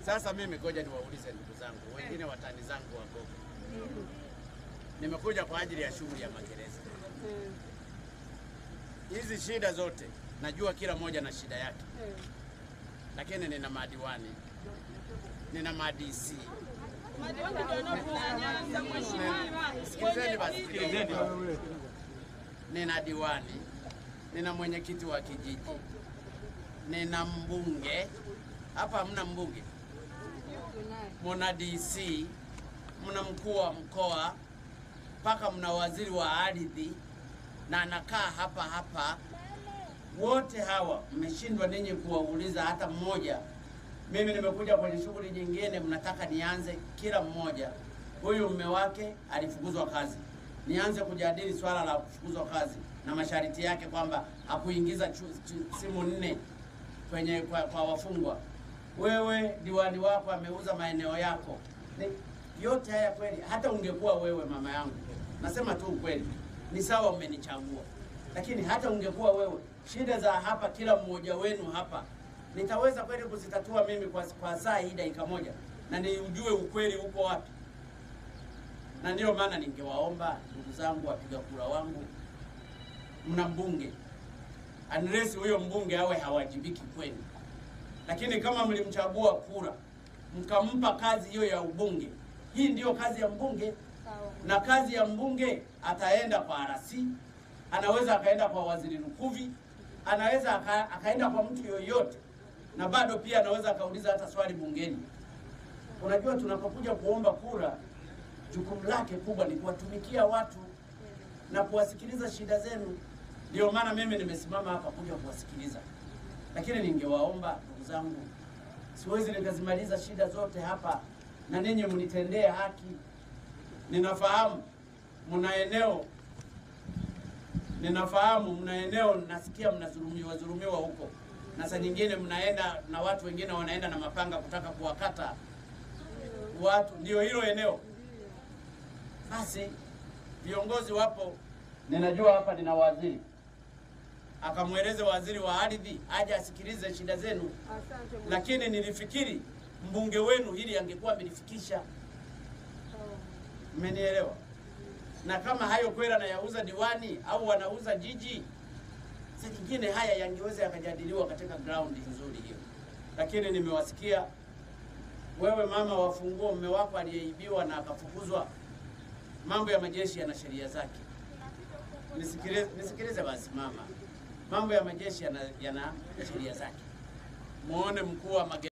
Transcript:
Sasa mimi ngoja niwaulize ndugu zangu, wengine watani zangu wako. Nimekuja kwa ajili ya shughuli ya magereza. Hizi shida zote, najua kila moja na shida yake. Lakini nina madiwani, nina ma-DC. Sikilizeni basi. Nina diwani, nina mwenyekiti wa kijiji, nina mbunge. Hapa hamna mbunge. Mna DC, mna mkuu wa mkoa, mpaka mna waziri wa ardhi na anakaa hapa hapa. Wote hawa mmeshindwa ninyi kuwauliza hata mmoja. Mimi nimekuja kwenye shughuli nyingine, mnataka nianze kila mmoja. Huyu mume wake alifukuzwa kazi. Nianze kujadili swala la kufukuzwa kazi na masharti yake kwamba hakuingiza simu 4 kwenye kwa wafungwa. Wewe diwani wako ameuza maeneo yako. Yote haya kweli, hata ungekuwa wewe mama yangu, nasema tu ukweli, ni sawa umenichagua. Lakini hata ungekuwa wewe, shida za hapa kila mmoja wenu hapa, nitaweza kweli kuzitatua mimi kwa saa hii dakika moja, na niujue ukweli uko wapi. Na ndio maana ningewaomba ndugu zangu wapiga kura wangu, mna mbunge, unless huyo mbunge awe hawajibiki kwenu. Lakini kama mlimchagua kura, mkampa kazi hiyo ya ubunge, hii ndiyo kazi ya mbunge. Na kazi ya mbunge ataenda kwa RC, anaweza akaenda kwa waziri Lukuvi, anaweza akaenda kwa mtu yoyote, na bado pia anaweza akauliza hata swali bungeni. Unajua tunapokuja kuomba kura, jukumu lake kubwa ni kuwatumikia watu na kuwasikiliza shida zenu. Ndio maana mimi nimesimama hapa kuja kuwasikiliza. Lakini ningewaomba ndugu zangu, siwezi nikazimaliza shida zote hapa na ninyi mnitendee haki. Ninafahamu mna eneo, nasikia mnazulumiwa huko. Na saa nyingine mnaenda na watu wengine wanaenda na mapanga kutaka kuwakata watu, ndio hilo eneo. Basi viongozi wapo, ninajua hapa nina waziri. Akamweleze waziri wa ardhi aje asikilize shida zenu. Lakini nilifikiri mbunge wenu hili angekuwa amelifikisha. Mmenielewa? Na kama hayo kweli anayauza diwani au wanauza jiji, saa nyingine haya yangeweza yakajadiliwa katika ground nzuri hiyo. Lakini nimewasikia wewe mama wafunguo mume wako aliyeibiwa na akafukuzwa. Mambo ya majeshi yana sheria zake. Nisikilize basi mama. Mambo ya majeshi yana sheria zake. Muone mkuu wa